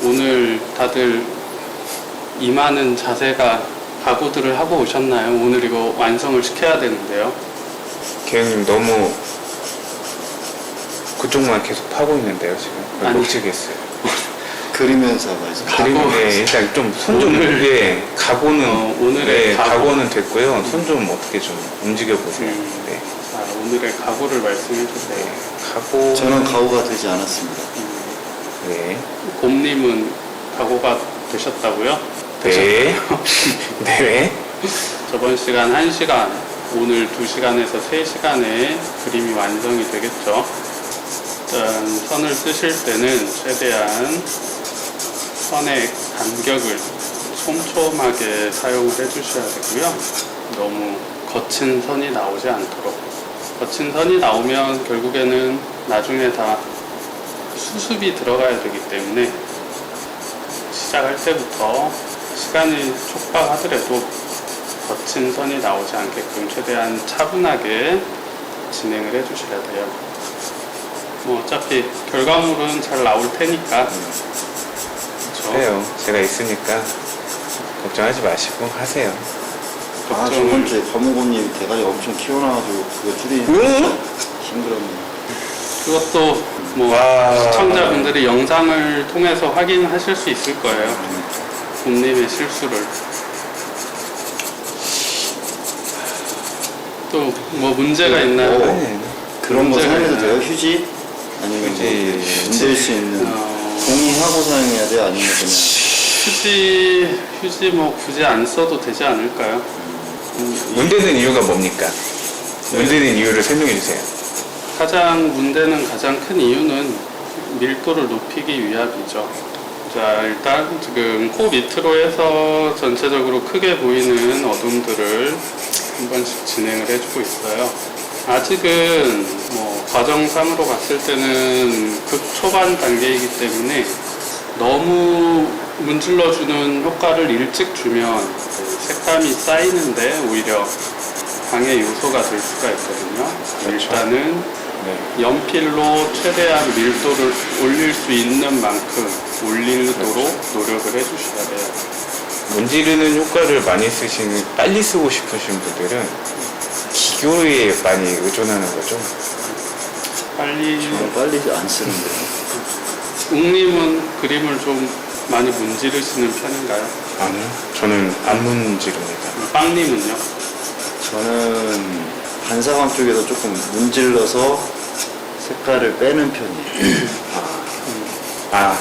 오늘 다들 임하는 자세가 각오들을 하고 오셨나요? 오늘 이거 완성을 시켜야 되는데요. 개형님 너무 그쪽만 계속 파고 있는데요 지금. 아니. 못 치겠어요. 그리면서 말이죠. 그리는데 일단 좀 손 좀 오늘- 각오는 오늘의 각오. 각오는 됐고요. 손 좀 어떻게 좀 움직여 보세요. 네. 자, 오늘의 각오를 말씀해 주세요. 각오. 저는 각오가 되지 않았습니다. 네. 곰님은 각오가 되셨다고요? 네. 네. 저번 시간 1시간, 오늘 2시간에서 3시간에 그림이 완성이 되겠죠. 일단 선을 쓰실 때는 최대한 선의 간격을 촘촘하게 사용을 해주셔야 되고요. 너무 거친 선이 나오지 않도록. 거친 선이 나오면 결국에는 나중에 다 수습이 들어가야 되기 때문에 시작할 때부터 시간이 촉박하더라도 거친 선이 나오지 않게끔 최대한 차분하게 진행을 해주셔야 돼요. 뭐 어차피 결과물은 잘 나올 테니까. 그렇죠? 그래요. 제가 있으니까 걱정하지 마시고 하세요. 아, 저번 주에 거무곰님 대가리 엄청 키워놔가지고 그거 줄이는 진짜 힘들었네요. 그것도 뭐 와. 시청자분들이 영상을 통해서 확인하실 수 있을 거예요. 곰님의 실수를. 또 뭐 문제가 있나요? 아니, 그런 거 문제가 사용해도 있나요? 돼요? 휴지? 아니면 휴지. 뭐 문질 수 있는 어, 동의하고 사용해야 돼요? 아니면 그냥 휴지 뭐 굳이 안 써도 되지 않을까요? 문제는 이유가 뭡니까? 문제는 이유를 설명해 주세요. 가장 큰 이유는 밀도를 높이기 위함이죠. 자, 일단 지금 코 밑으로 해서 전체적으로 크게 보이는 어둠들을 한 번씩 진행을 해주고 있어요. 아직은 뭐 과정상으로 봤을 때는 극초반 단계이기 때문에 너무 문질러주는 효과를 일찍 주면 색감이 쌓이는데 오히려 방해 요소가 될 수가 있거든요. 그렇죠. 일단은 네. 연필로 최대한 밀도를 올릴 수 있는 만큼 올리도록 노력을 해주셔야 돼요. 문지르는 효과를 많이 쓰시는, 빨리 쓰고 싶으신 분들은 기교에 많이 의존하는 거죠. 빨리 저는 빨리 안 쓰는데. 웅님은 그림을 좀 많이 문지르시는 편인가요? 아니요. 저는 안 문지릅니다. 빵님은요? 저는 반사광 쪽에서 조금 문질러서 색깔을 빼는 편이에요. 아,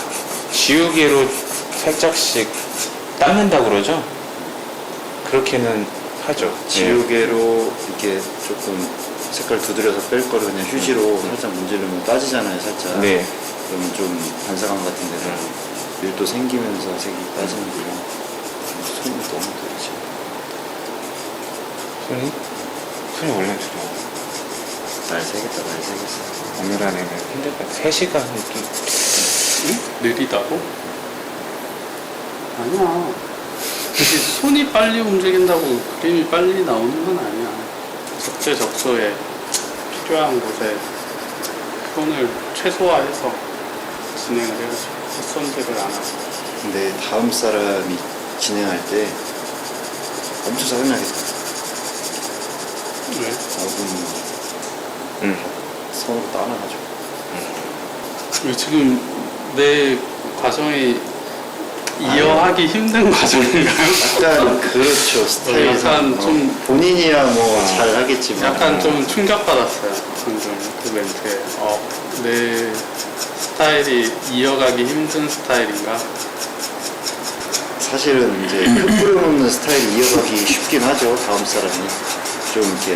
지우개로 살짝씩 닦는다고 그러죠? 그렇게는 하죠. 지우개로 이렇게 조금 색깔 두드려서 뺄 거를 그냥 휴지로 살짝 문지르면 빠지잖아요, 살짝. 네. 그러면 좀 반사광 같은 데서 밀도 생기면서 색이 빠지는 거고. 손이 너무 들지. 손이 원래 두려워. 날 새겠다, 날 새겠어. 오늘 안에는 힘들 것 같아. 3시간이 좀. 응? 느리다고? 아니야. 이게 손이 빨리 움직인다고 그림이 빨리 나오는 건 아니야. 적재적소에 필요한 곳에 손을 최소화해서 진행을 해야지. 헛손질을 안 하고. 근데 다음 사람이 진행할 때 엄청 짜증나겠다. 왜? 아군 선으로 따놔가지고. 지금 내 과정이 이어하기 힘든 과정인가요? 약간 그렇죠, 스타일상. 약간 좀 본인이야 뭐 잘 하겠지만. 약간 좀 충격받았어요. 방금 그 멘트에. 내 스타일이 이어가기 힘든 스타일인가? 사실은 이제 흙 뿌려놓는 스타일이 이어가기 쉽긴 하죠. 다음 사람이 좀 이렇게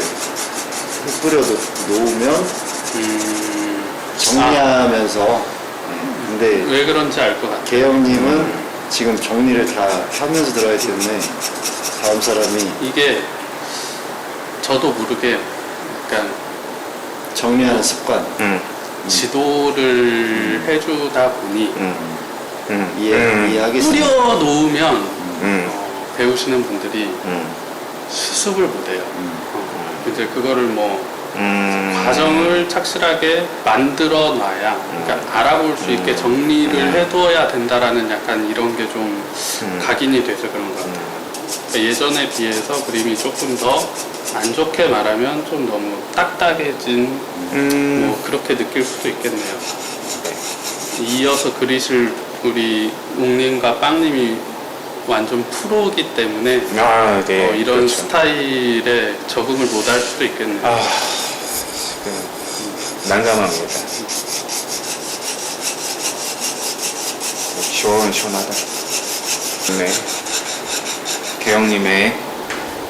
흙 뿌려 놓으면 정리하면서. 근데 왜 그런지 알 것 같아요. 개영님은 지금 정리를 다 하면서 들어가기 때문에 다음 사람이 이게 저도 모르게 약간 정리하는 습관. 지도를 해주다 보니 이해하겠습니다. 뿌려 놓으면 배우시는 분들이 수습을 못해요. 이제 그거를 뭐 과정을 착실하게 만들어 놔야, 그러니까 알아볼 수 있게 정리를 해둬야 된다라는 약간 이런 게 좀 각인이 돼서 그런 것 같아요. 그러니까 예전에 비해서 그림이 조금 더 안 좋게 말하면 좀 너무 딱딱해진 뭐 그렇게 느낄 수도 있겠네요. 이어서 그리실 우리 웅님과 빵님이 완전 프로이기 때문에 아, 네. 이런 그렇죠. 스타일에 적응을 못 할 수도 있겠네요. 아, 지금 난감합니다. 시원시원하다. 네. 개영님의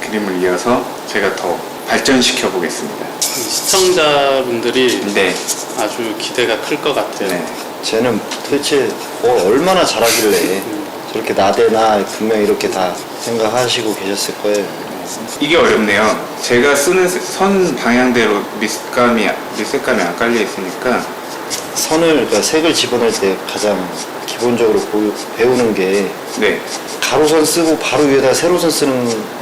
그림을 이어서 제가 더 발전시켜 보겠습니다. 시청자분들이 네. 아주 기대가 클 것 같아요. 네. 쟤는 도대체 뭘 얼마나 잘하길래 저렇게 나대나 분명히 이렇게 다 생각하시고 계셨을 거예요. 이게 어렵네요. 제가 쓰는 선 방향대로 밑색감이 안 깔려 있으니까. 그러니까 색을 집어넣을 때 가장 기본적으로 배우는 게 네. 가로선 쓰고 바로 위에다 세로선 쓰는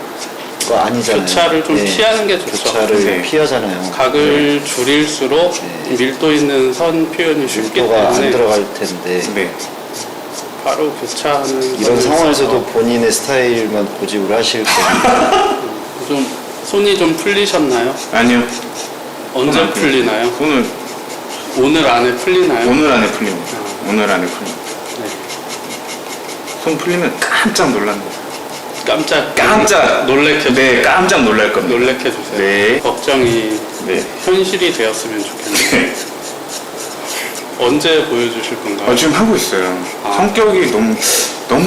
거 아니잖아요. 교차를 좀 예, 피하는 게 좋죠. 교차를 네. 피하잖아요. 각을 줄일수록 네. 밀도 있는 선 표현이 쉽기 밀도가 안 때문에 들어갈 텐데 네. 바로 교차하는 이런 선을 상황에서도 써서 본인의 스타일만 고집을 하실 겁니다. 좀 손이 좀 풀리셨나요? 아니요. 언제 손 안 풀리나요? 오늘 안에 풀리나요? 오늘 안에 풀립니다. 오늘 안에 풀립니다. 네. 손 풀리면 깜짝 놀랍니다. 깜짝 놀래켜 네, 깜짝 놀랄 겁니다. 놀래켜 주세요. 네. 걱정이 네. 현실이 되었으면 좋겠네요. 네. 언제 보여주실 건가요? 지금 하고 있어요. 아. 성격이 너무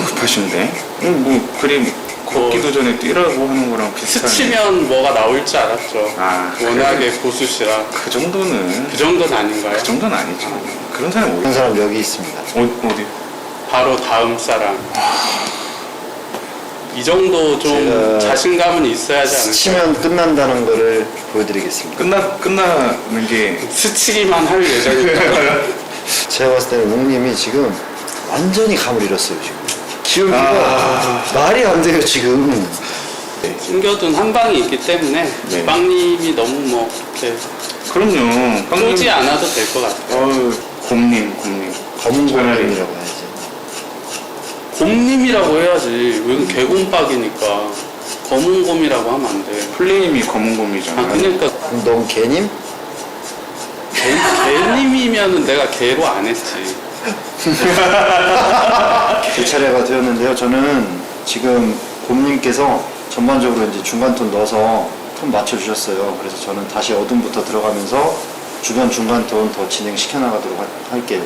급하신데. 뭐 그림 걷기도 전에 뛰라고 하는 거랑 비슷한. 스치면 뭐가 나올지 알았죠. 아, 워낙에 고수시라. 그 정도는 그 정도는 아닌가요? 그 정도는 아니죠. 그런 사람 그런 사람 여기 있습니다. 어디? 바로 다음 사람. 이 정도 좀 제가 자신감은 있어야지 않을까요? 스치면 끝난다는 거를 보여드리겠습니다. 끝나는 게 스치기만 할 예정이니까. 제가 봤을 때는 웅님이 지금 완전히 감을 잃었어요. 지금 기울기가 말이 안 돼요 지금. 숨겨둔 한 방이 있기 때문에 네. 빵님이 너무 뭐 이렇게 그럼요. 쏘지 않아도 될 것 같아요. 곰님. 검은 차라리. 곰이라고 해야지. 곰님이라고 해야지. 왜 개곰박이니까 검은 곰이라고 하면 안 돼. 플레임이 검은 곰이잖아요. 아 그러니까 그럼 넌 개님? 개님이면은 내가 개로 안 했지. 제 차례가 되었는데요. 저는 지금 곰님께서 전반적으로 이제 중간톤 넣어서 톤 맞춰주셨어요. 그래서 저는 다시 어둠부터 들어가면서 주변 중간톤 더 진행시켜 나가도록 할게요.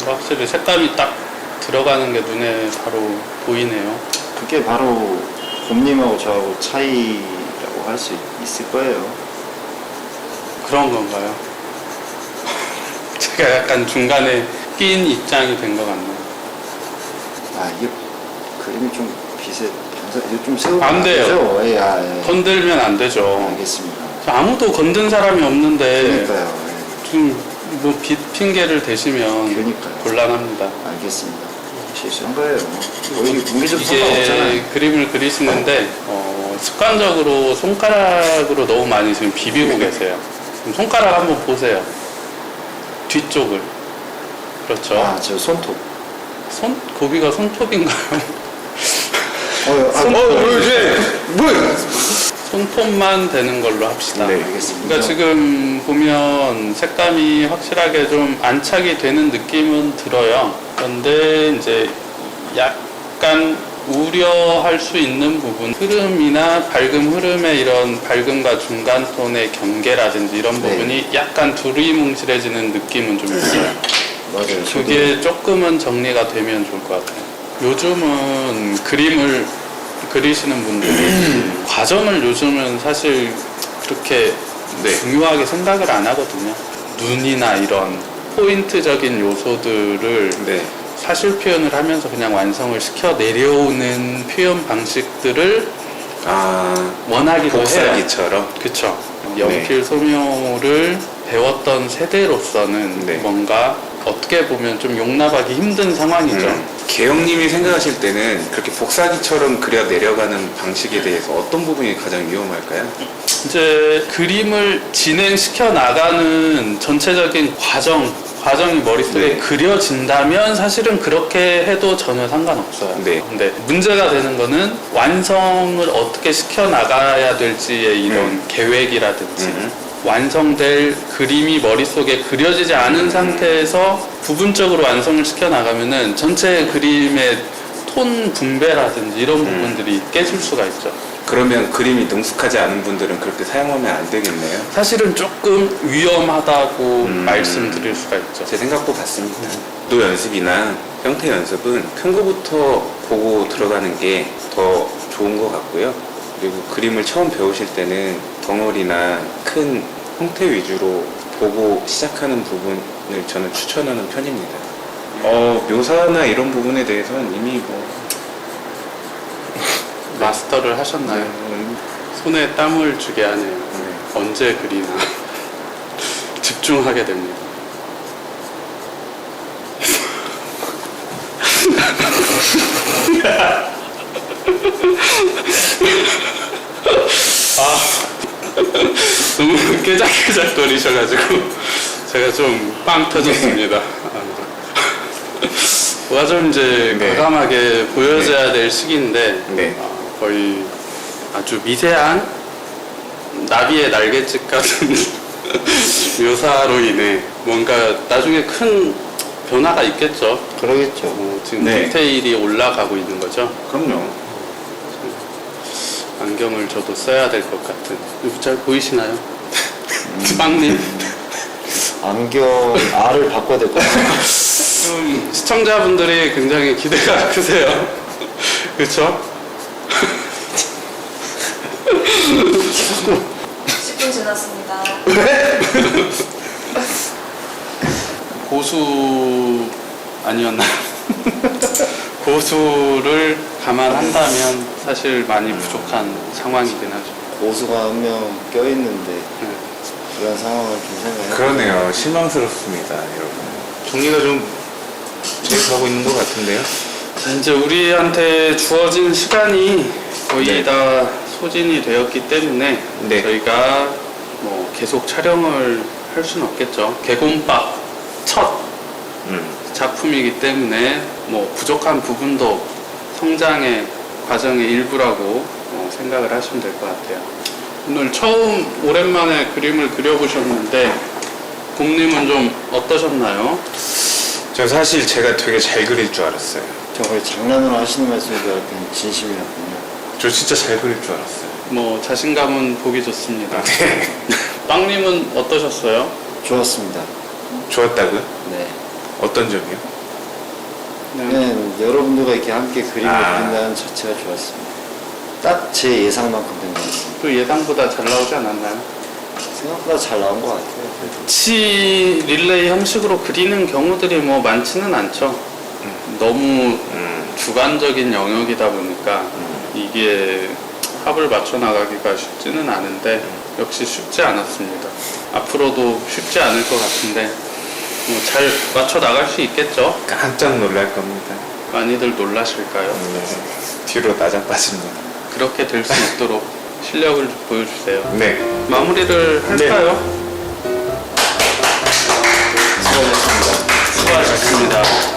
확실히 색감이 딱 들어가는 게 눈에 바로 보이네요. 그게 바로 곰님하고 저하고 차이라고 할 수 있을 거예요. 그런 건가요? 제가 약간 중간에 낀 입장이 된 것 같네요. 아 이게 그림이 좀 빛에 이거 좀 세우면 안 돼요. 되죠? 예. 건들면 안 되죠. 알겠습니다. 아무도 건든 사람이 없는데 그러니까요. 좀 뭐 빛 핑계를 대시면 그러니까요. 곤란합니다. 알겠습니다. 실수한 거예요. 우리도 상관없잖아요. 이제 그림을 그리시는데 습관적으로 손가락으로 너무 많이 지금 비비고 계세요. 그럼 손가락 한번 보세요. 뒤쪽을. 그렇죠. 아, 저 손톱. 고비가 손톱인가요? 뭐야? 손톱만 되는 걸로 합시다. 네. 알겠습니다. 그러니까 지금 보면 색감이 확실하게 좀 안착이 되는 느낌은 들어요. 그런데 이제 약간 우려할 수 있는 부분, 흐름이나 밝음 흐름의 이런 밝음과 중간 톤의 경계라든지 이런 네. 부분이 약간 두리뭉실해지는 느낌은 좀 있어요. 맞아요. 그게 조금은 정리가 되면 좋을 것 같아요. 요즘은 그림을 그리시는 분들이 과정을 요즘은 사실 그렇게 중요하게 생각을 안 하거든요. 눈이나 이런 포인트적인 요소들을 네. 사실 표현을 하면서 그냥 완성을 시켜 내려오는 표현 방식들을 원하기도 해요. 복사기처럼. 그쵸. 연필 소묘를 배웠던 세대로서는 네. 뭔가 어떻게 보면 좀 용납하기 힘든 상황이죠. 개영님이 생각하실 때는 그렇게 복사기처럼 그려 내려가는 방식에 대해서 어떤 부분이 가장 위험할까요? 이제 그림을 진행시켜 나가는 전체적인 과정이 머릿속에 네. 그려진다면 사실은 그렇게 해도 전혀 상관없어요. 네. 근데 문제가 되는 거는 완성을 어떻게 시켜 나가야 될지의 이런 계획이라든지 완성될 그림이 머릿속에 그려지지 않은 상태에서 부분적으로 완성을 시켜 나가면은 전체 그림의 톤 분배라든지 이런 부분들이 깨질 수가 있죠. 그러면 그림이 능숙하지 않은 분들은 그렇게 사용하면 안 되겠네요. 사실은 조금 위험하다고 말씀드릴 수가 있죠. 제 생각도 같습니다. 도 연습이나 형태 연습은 큰 거부터 보고 들어가는 게 더 좋은 것 같고요. 그리고 그림을 처음 배우실 때는 덩어리나 큰 형태 위주로 보고 시작하는 부분을 저는 추천하는 편입니다. 묘사나 이런 부분에 대해서는 이미 마스터를 하셨나요? 손에 땀을 주게 하네요. 언제 그리나 집중하게 됩니다. 너무 깨작깨작거리셔가지고 제가 좀 빵 터졌습니다. 뭐가 좀 이제 네. 과감하게 보여져야 될 시기인데 네. 거의 아주 미세한 나비의 날갯짓 같은 묘사로 인해 뭔가 나중에 큰 변화가 있겠죠. 그러겠죠. 지금 네. 디테일이 올라가고 있는 거죠. 그럼요. 안경을 저도 써야 될 것 같은. 이거 잘 보이시나요? 빵님. 안경 알을 바꿔야 될 것 같아요. 좀 시청자분들이 굉장히 기대가 크세요. 그렇죠? 10분 지났습니다. 고수 아니었나요? 고수를 감안한다면 사실 많이 부족한 상황이긴 하죠. 고수가 한 명 껴있는데 네. 그런 상황을 좀 생각해. 그러네요. 실망스럽습니다, 여러분. 정리가 좀 되어가고 있는 것 같은데요. 자, 이제 우리한테 주어진 시간이 거의 네. 다 소진이 되었기 때문에 네. 저희가 뭐 계속 촬영을 할 수는 없겠죠. 개곰밥 첫 작품이기 때문에 뭐 부족한 부분도 성장의 과정의 일부라고 생각을 하시면 될 것 같아요. 오늘 처음 오랜만에 그림을 그려보셨는데 곰님은 좀 어떠셨나요? 저 사실 제가 되게 잘 그릴 줄 알았어요. 저 거의 장난으로 하시는 말씀인 줄 알았더니 진심이었군요. 저 진짜 잘 그릴 줄 알았어요. 뭐 자신감은 보기 좋습니다. 빵님은 어떠셨어요? 좋았습니다. 좋았다고요? 네. 어떤 점이요? 그냥 여러분들과 이렇게 함께 그림을 그린다는 자체가 좋았습니다. 딱 제 예상만큼 된 것 같습니다. 또 예상보다 잘 나오지 않았나요? 생각보다 잘 나온 것 같아요. 그래도. 치 릴레이 형식으로 그리는 경우들이 뭐 많지는 않죠. 너무 주관적인 영역이다 보니까 이게 합을 맞춰 나가기가 쉽지는 않은데 역시 쉽지 않았습니다. 앞으로도 쉽지 않을 것 같은데 뭐 잘 맞춰 나갈 수 있겠죠. 깜짝 놀랄 겁니다. 많이들 놀라실까요? 뒤로 나자빠집니다. 그렇게 될 수 있도록 실력을 좀 보여주세요. 네. 마무리를 할까요? 수고하셨습니다. 수고하셨습니다.